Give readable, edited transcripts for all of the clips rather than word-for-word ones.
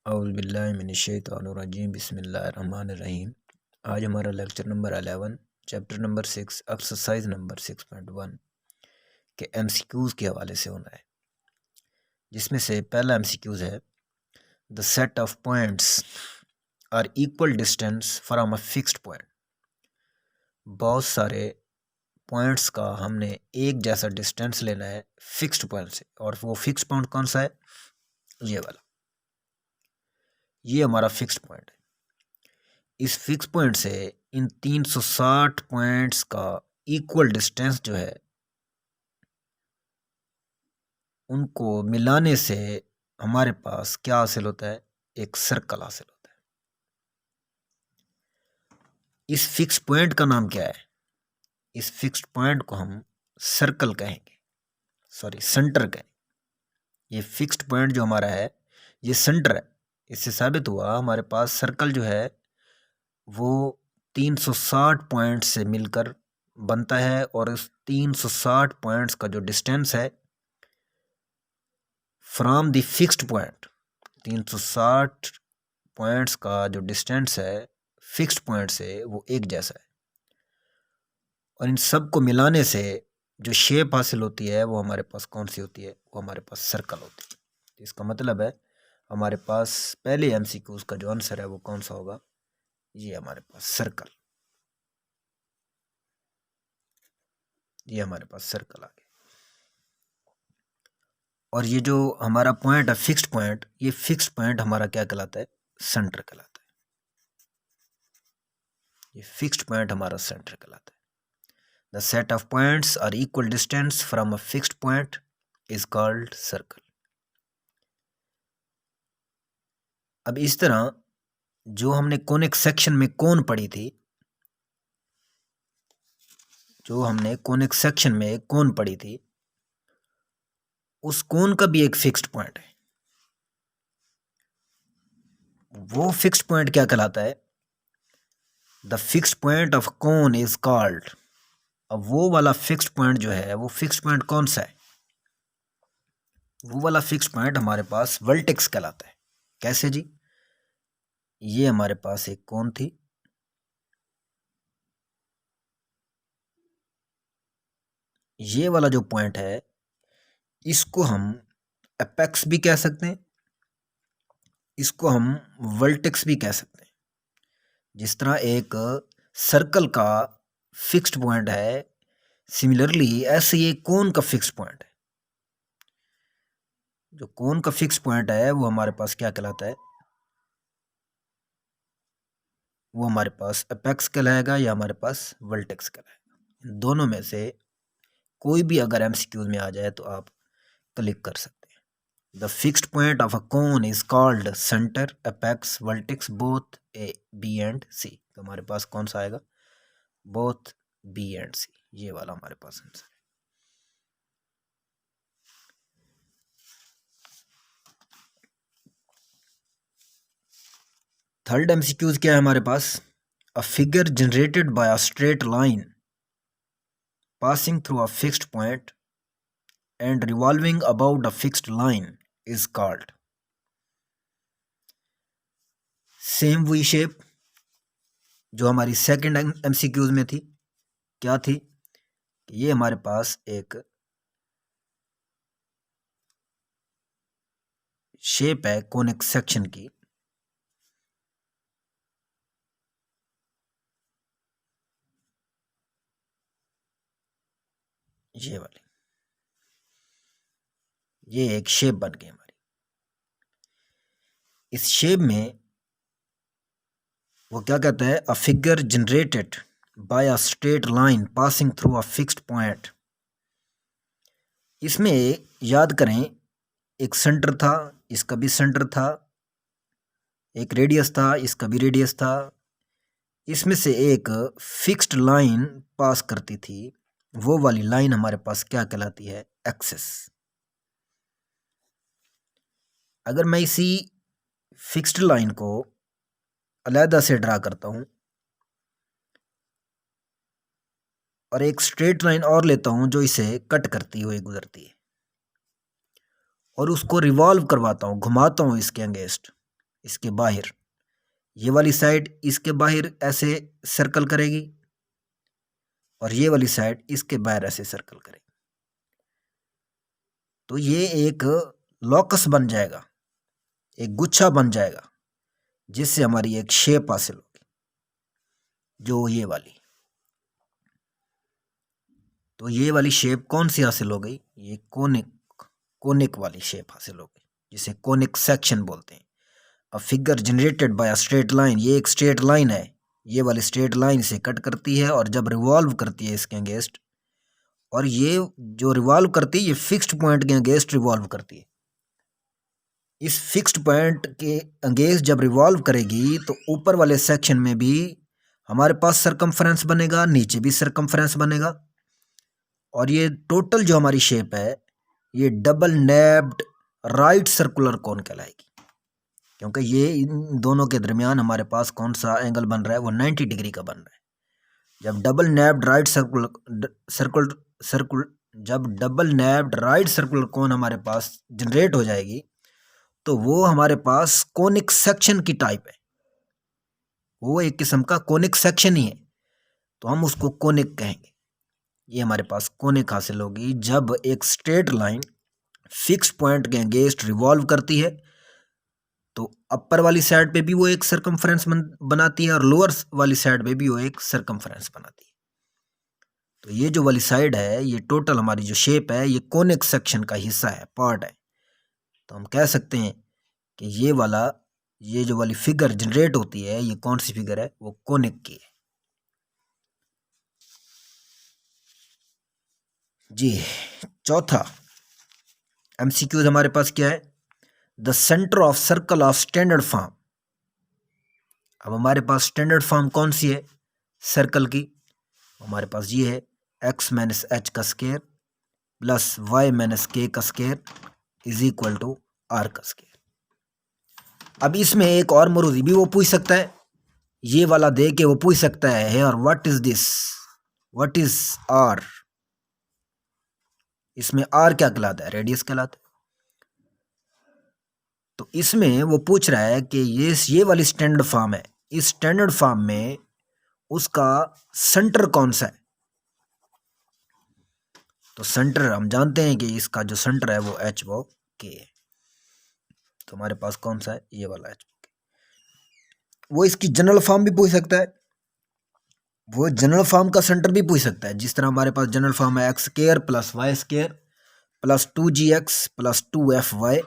औज़ुबिल्लाहिमिनश्शैतानिर्रजीम बिस्मिल्लाहिर्रहमानिर्रहीम। आज हमारा lecture number 11 chapter number 6 exercise number 6.1 के एमसीक्यूज़ के हवाले से होना है, जिसमें से पहला एमसीक्यूज़ है the set of points are equal distance from a fixed point. बहुत सारे पॉइंट्स का हमने एक जैसा डिस्टेंस लेना है फिक्स्ड पॉइंट से, और वो फिक्स्ड पॉइंट कौन सा है? ये वाला, ये हमारा फिक्स्ड पॉइंट है। इस फिक्स पॉइंट से इन 360 पॉइंट्स का इक्वल डिस्टेंस जो है, उनको मिलाने से हमारे पास क्या हासिल होता है? एक सर्कल हासिल होता है। इस फिक्स पॉइंट का नाम क्या है? इस फिक्स्ड पॉइंट को हम सर्कल कहेंगे, सॉरी सेंटर कहेंगे। ये फिक्स्ड पॉइंट जो हमारा है ये सेंटर है। इससे साबित हुआ हमारे पास सर्कल जो है वो 360 पॉइंट से मिलकर बनता है, और इस 360 पॉइंट्स का जो डिस्टेंस है from the fixed point, 360 points का जो डिस्टेंस है फिक्स्ड पॉइंट से वो एक जैसा है, और इन सब को मिलाने से जो शेप हासिल होती है वो हमारे पास कौन सी होती है? वो हमारे पास सर्कल होती है। तो इसका मतलब है हमारे पास पहले एमसीक्यूज़ का जो आंसर है वो कौन सा होगा? ये हमारे पास सर्कल, ये हमारे पास सर्कल आ गया। और ये जो हमारा पॉइंट है फिक्स्ड पॉइंट, ये फिक्स्ड पॉइंट हमारा क्या कहलाता है? सेंटर कहलाता है। ये फिक्स्ड पॉइंट हमारा सेंटर कहलाता है। The set of points are equal distance from a fixed point is called circle. अब इस तरह जो हमने कोनिक सेक्शन में कोन पढ़ी थी, जो हमने कोनिक सेक्शन में कोन पढ़ी थी, उस कोन का भी एक फिक्स्ड पॉइंट है। वो फिक्स्ड पॉइंट क्या कहलाता है? The fixed point of cone is called. अब वो वाला फिक्स्ड पॉइंट जो है वो फिक्स्ड पॉइंट कौन सा है? वो वाला फिक्स्ड पॉइंट हमारे पास वर्टेक्स कहलाता है। कैसे जी? ये हमारे पास एक कोन थी, ये वाला जो पॉइंट है इसको हम एपेक्स भी कह सकते हैं, इसको हम वर्टेक्स भी कह सकते हैं। जिस तरह एक सर्कल का फिक्स्ड पॉइंट है, सिमिलरली ऐसे ये कोन का फिक्स्ड पॉइंट है। जो कोन का फिक्स्ड पॉइंट है वो हमारे पास क्या कहलाता है? वो हमारे पास एपेक्स कहलाएगा या हमारे पास वर्टेक्स कहलाएगा। इन दोनों में से कोई भी अगर एमसीक्यूज में आ जाए तो आप क्लिक कर सकते हैं। The fixed point of a cone is called centre, apex, vertex, both A B and C. तो हमारे पास कौन सा आएगा? बोथ बी एंड सी, ये वाला हमारे पास आंसर है। थर्ड एमसीक्यूज क्या है हमारे पास? A figure generated by a straight line passing through a fixed point and revolving about a fixed line is called। Same वही शेप जो हमारी सेकंड एमसीक्यूज में थी, क्या थी? ये हमारे पास एक शेप है कोनिक सेक्शन की, ये वाली, ये एक शेप बन गई हमारी। इस शेप में वो क्या कहता है? अ figure generated by a straight line passing through a fixed point. इसमें याद करें एक सेंटर था, इसका भी सेंटर था, एक रेडियस था, इसका भी रेडियस था। इसमें से एक फिक्स्ड लाइन पास करती थी, वो वाली लाइन हमारे पास क्या कहलाती है? एक्सिस। अगर मैं इसी फिक्स्ड लाइन को अलहदा से ड्रा करता हूं और एक स्ट्रेट लाइन और लेता हूं जो इसे कट करती हुई गुजरती है, और उसको रिवॉल्व करवाता हूं, घुमाता हूं इसके अगेंस्ट, इसके बाहर, ये वाली साइड इसके बाहर ऐसे सर्कल करेगी और ये वाली साइड इसके बाहर ऐसे सर्कल करेगी। तो ये एक लॉकस बन जाएगा, एक गुच्छा बन जाएगा, जिससे हमारी एक शेप हासिल होगी, जो ये वाली। तो ये वाली शेप कौन सी हासिल हो गई? ये कोनिक वाली शेप हासिल हो गई, जिसे कोनिक सेक्शन बोलते हैं। अ figure generated by a straight line, ये एक स्ट्रेट लाइन है, ये वाली स्ट्रेट लाइन से कट करती है और जब रिवॉल्व करती है इसके अगेंस्ट, और ये जो रिवॉल्व करती है ये फिक्स्ड पॉइंट के अगेंस्ट रिवॉल्व करती है। इस फिक्स्ड पॉइंट के अगेंस्ट जब रिवॉल्व करेगी तो ऊपर वाले सेक्शन में भी हमारे पास सरकमफ्रेंस बनेगा, नीचे भी सरकमफ्रेंस बनेगा, और ये टोटल जो हमारी शेप है ये डबल नैब्ड राइट सर्कुलर कोन कहलाएगी, क्योंकि ये इन दोनों के दरमियान हमारे पास कौन सा एंगल बन रहा है? वो 90 डिग्री का बन रहा है। जब डबल नैब्ड राइट सर्कुलर कोन हमारे पास जनरेट हो जाएगी तो वो हमारे पास कोनिक सेक्शन की टाइप है, वो एक किस्म का कोनिक सेक्शन ही है, तो हम उसको कोनिक कहेंगे। ये हमारे पास कोनिक हासिल होगी जब एक स्ट्रेट लाइन फिक्स पॉइंट के अगेंस्ट रिवॉल्व करती है, तो अपर वाली साइड पे भी वो एक सरकमफ्रेंस बनाती है और लोअर वाली साइड पे भी वो एक सरकमफ्रेंस बनाती है। तो ये जो वाली साइड है, ये टोटल हमारी जो शेप है ये कोनिक सेक्शन का हिस्सा है, पार्ट है। तो हम कह सकते हैं कि ये जो वाली फिगर जनरेट होती है, ये कौन सी फिगर है? वो कोनिक की है जी। चौथा एमसीक्यूज हमारे पास क्या है? The centre of circle of standard form. अब हमारे पास स्टैंडर्ड फॉर्म कौन सी है सर्कल की? हमारे पास ये है x माइनस एच का square plus y minus k का square is equal to r का स्क्वायर। अब इसमें एक और मरूदी भी वो पूछ सकता है, ये वाला दे के वो पूछ सकता है और what is this, what is r। इसमें r क्या कहलाता है? रेडियस कहलाता है। तो इसमें वो पूछ रहा है कि ये वाली स्टैंडर्ड फॉर्म है, इस स्टैंडर्ड फॉर्म में उसका सेंटर कौन सा है? तो सेंटर हम जानते हैं कि इसका जो सेंटर है वो h वो k है। तो हमारे पास कौन सा है? ये वाला h। वो इसकी जनरल फॉर्म भी पूछ सकता है, वो जनरल फॉर्म का सेंटर भी पूछ सकता है। जिस तरह हमारे पास जनरल फॉर्म है x square plus y square plus 2gx plus 2fy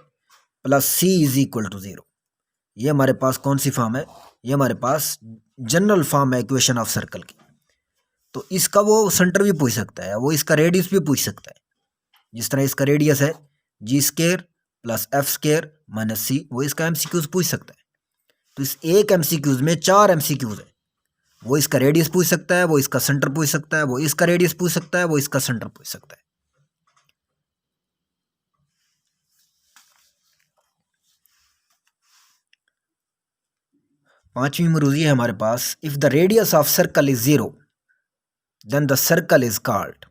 plus c is equal to 0। ये हमारे पास कौन सी फॉर्म है? ये हमारे पास जनरल फॉर्म है इक्वेशन ऑफ सर्कल की। तो इसका वो सेंटर भी पूछ सकता है, वो इसका रेडियस भी पूछ सकता है। जिस तरह इसका रेडियस है g square plus f square minus c, वो इसका एमसीक्यूज पूछ सकता है। तो इस एक एमसीक्यूज में 4 एमसीक्यूज है। वो इसका रेडियस पूछ सकता है, वो इसका सेंटर पूछ सकता है, वो इसका रेडियस पूछ सकता है, वो इसका सेंटर पूछ सकता है। पांचवी मरूजी है हमारे पास, if the radius of circle is 0 then the circle is called.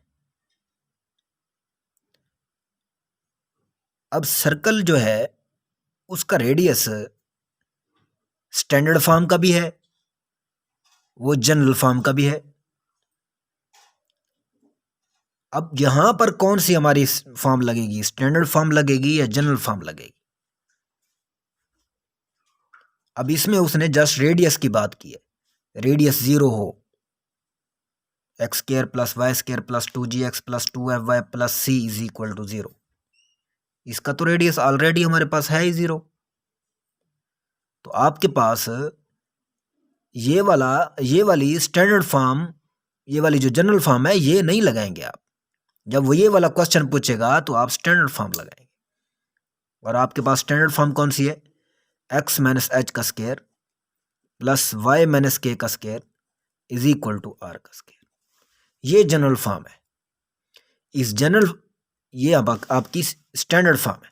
अब सर्कल जो है उसका रेडियस स्टैंडर्ड फॉर्म का भी है, वो जनरल फॉर्म का भी है। अब यहां पर कौन सी हमारी फॉर्म लगेगी? स्टैंडर्ड फॉर्म लगेगी या जनरल फॉर्म लगेगी? अब इसमें उसने जस्ट रेडियस की बात की है, रेडियस 0 हो, x square plus y square plus 2gx plus 2fy plus c is equal to 0। इसका तो रेडियस ऑलरेडी हमारे पास है ही 0। तो आपके पास ये वाली स्टैंडर्ड फॉर्म, ये वाली जो जनरल फॉर्म है ये नहीं लगाएंगे आप। जब वो ये वाला क्वेश्चन पूछेगा तो आप स्टैंडर्ड फॉर्म लगाएंगे, और आपके पास स्टैंडर्ड फॉर्म कौन सी है? x माइनस एच का square plus y minus k का square is equal to r का स्क्वायर। ये जनरल फॉर्म है। ये अब आपकी स्टैंडर्ड फॉर्म है।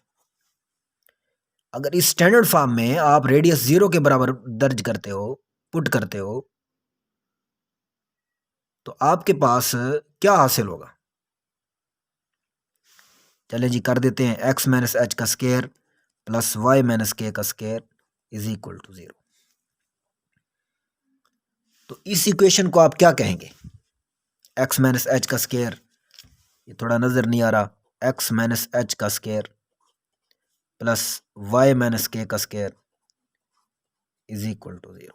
अगर इस स्टैंडर्ड फॉर्म में आप रेडियस 0 के बराबर दर्ज करते हो, पुट करते हो, तो आपके पास क्या हासिल होगा? चले जी कर देते हैं, x माइनस एच का square plus y minus k का स्क्वायर इज इक्वल टू 0। तो इस इक्वेशन को आप क्या कहेंगे? x माइनस एच का स्क्वायर, ये थोड़ा नजर नहीं आ रहा, x माइनस एच का square plus y minus k का स्क्वायर इज इक्वल टू 0।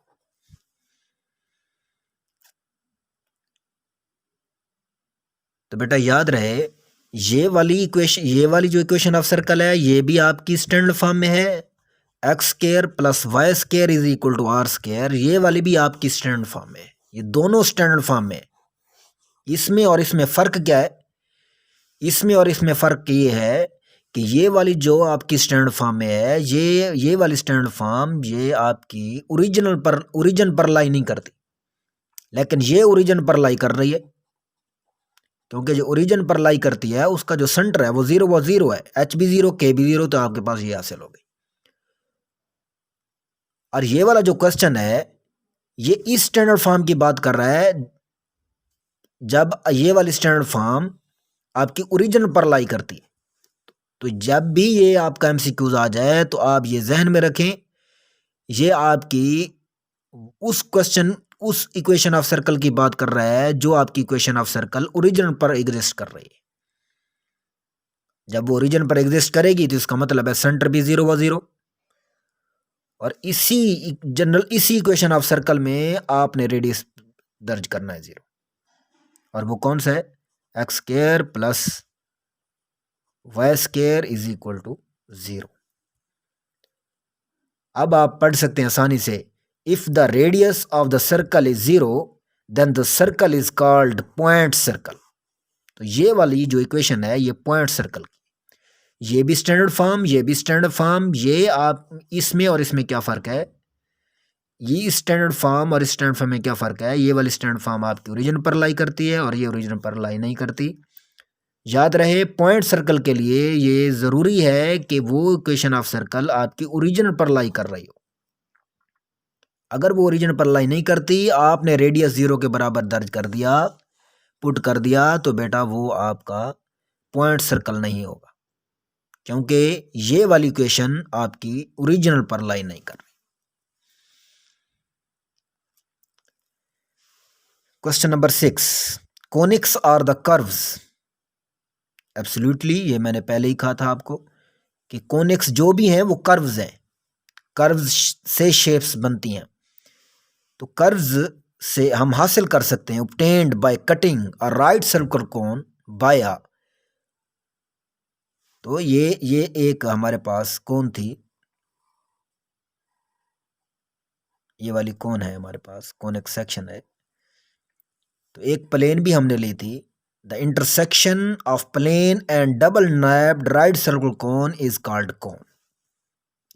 तो बेटा याद रहे, ये वाली इक्वेशन, ये वाली जो इक्वेशन ऑफ सर्कल है, ये भी आपकी स्टैंडर्ड फॉर्म में है, x square plus y square is equal to r square, ये वाली भी आपकी स्टैंडर्ड फॉर्म में है। ये दोनों स्टैंडर्ड फॉर्म में। इसमें और इसमें फ़र्क क्या है? इसमें और इसमें फ़र्क ये है कि ये वाली जो आपकी स्टैंडर्ड फॉर्म में है, ये वाली स्टैंडर्ड फॉर्म ये आपकी ओरिजिन पर लाई नहीं करती, लेकिन ये ओरिजिन पर लाई कर रही है, क्योंकि जो ओरिजिन पर लाई करती है उसका जो सेंटर है वो जीरो है, एच भी जीरो, के भी जीरो, तो आपके पास ये हासिल हो गई। और ये वाला जो क्वेश्चन है ये इस स्टैंडर्ड फॉर्म की बात कर रहा है, जब ये वाली स्टैंडर्ड फॉर्म आपकी ओरिजिन पर लाई करती है। तो जब भी ये आपका एमसीक्यूज आ जाए तो आप ये जहन में रखें, ये आपकी उस क्वेश्चन, उस इक्वेशन ऑफ सर्कल की बात कर रहा है जो आपकी इक्वेशन ऑफ सर्कल ओरिजिन पर एग्जिस्ट कर रही है। जब वो ओरिजिन पर एग्जिस्ट करेगी तो इसका मतलब है सेंटर भी जीरो, और इसी जनरल इसी इक्वेशन ऑफ सर्कल में आपने रेडियस दर्ज करना है 0, और वो कौन सा है? X square plus y square is equal to 0। अब आप पढ़ सकते हैं आसानी से, if the radius of the circle is 0 then the circle is called point circle. तो ये वाली जो इक्वेशन है ये पॉइंट सर्कल की, ये भी स्टैंडर्ड फॉर्म, ये भी स्टैंडर्ड फॉर्म। ये आप इसमें और इसमें क्या फ़र्क है? ये स्टैंडर्ड फॉर्म और स्टैंडर्ड फॉर्म में क्या फ़र्क है? ये वाली स्टैंडर्ड फॉर्म आपकी ओरिजिन पर लाई करती है और ये ओरिजिन पर लाई नहीं करती। याद रहे, पॉइंट सर्कल के लिए ये ज़रूरी है कि वो इक्वेशन ऑफ सर्कल आपकी ओरिजिन पर लाई कर रही हो। अगर वो ओरिजिन पर लाई नहीं करती, आपने रेडियस 0 के बराबर दर्ज कर दिया, पुट कर दिया, तो बेटा वो आपका पॉइंट सर्कल नहीं होगा, क्योंकि ये वाली इक्वेशन आपकी ओरिजिनल पर लाई नहीं कर रही। Question number 6, conics are the curves. Absolutely, ये मैंने पहले ही कहा था आपको कि कोनिक्स जो भी हैं वो कर्व्स हैं, कर्व्स से शेप्स बनती हैं। तो कर्व्स से हम हासिल कर सकते हैं, obtained by cutting a right circle cone by a, तो ये एक हमारे पास कौन थी, ये वाली कौन है हमारे पास, कॉनिक सेक्शन है। तो एक प्लेन भी हमने ली थी, the intersection of plane and double napped right circle cone is called cone,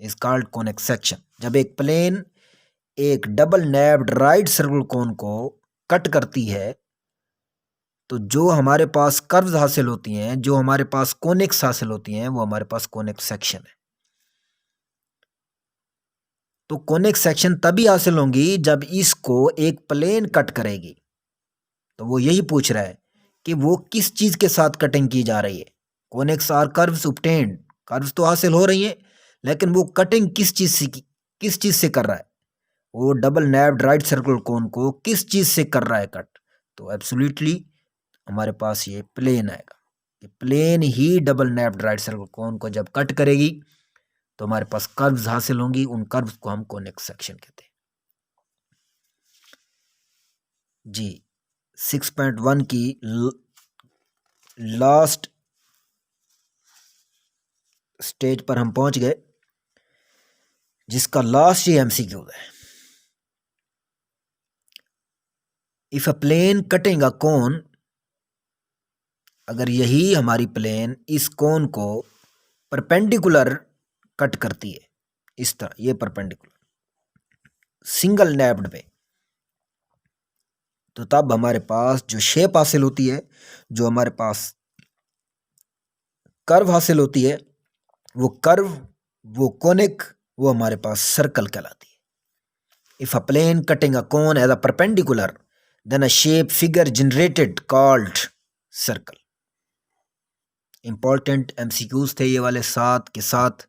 is called conic section. जब एक प्लेन एक double napped right circle cone को कट करती है तो जो हमारे पास कर्व्स हासिल होती हैं, जो हमारे पास कोनिक्स हासिल होती हैं, वो हमारे पास कॉनिक सेक्शन है। तो कॉनिक सेक्शन तभी हासिल होंगी जब इसको एक प्लेन कट करेगी। तो वो यही पूछ रहा है कि वो किस चीज के साथ कटिंग की जा रही है। Conics are curves obtained, curves तो हासिल हो रही हैं, लेकिन वो कटिंग किस चीज से कर रहा है? वो double napped right circle cone को किस चीज से कर रहा है कट? तो एब्सोल्युटली हमारे पास ये प्लेन आएगा, कि प्लेन ही double napped right circle cone को जब कट करेगी तो हमारे पास कर्व्स हासिल होंगी, उन कर्व्स को हम कॉनिक सेक्शन कहते हैं। जी 6.1 की लास्ट स्टेज पर हम पहुंच गए, जिसका लास्ट ये एमसीक्यू है। If a plane cutting a कोन, अगर यही हमारी प्लेन इस कोन को परपेंडिकुलर कट करती है, इस तरह ये परपेंडिकुलर सिंगल नैप्ड पे, तो तब हमारे पास जो शेप हासिल होती है, जो हमारे पास कर्व हासिल होती है, वो कर्व, वो कोनिक, वो हमारे पास सर्कल कहलाती है। If a plane cutting a cone as a perpendicular then a shape figure generated called circle. Important MCQs थे ये वाले 7 के 7,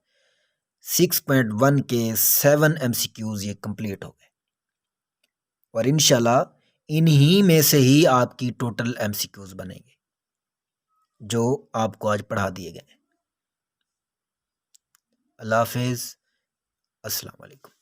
6.1 के 7 MCQs ये कंप्लीट हो गए और इंशाल्लाह इन्हीं में से ही आपकी टोटल MCQs बनेंगे जो आपको आज पढ़ा दिए गए। अल्लाह हाफिज़, अस्सलाम वालेकुम।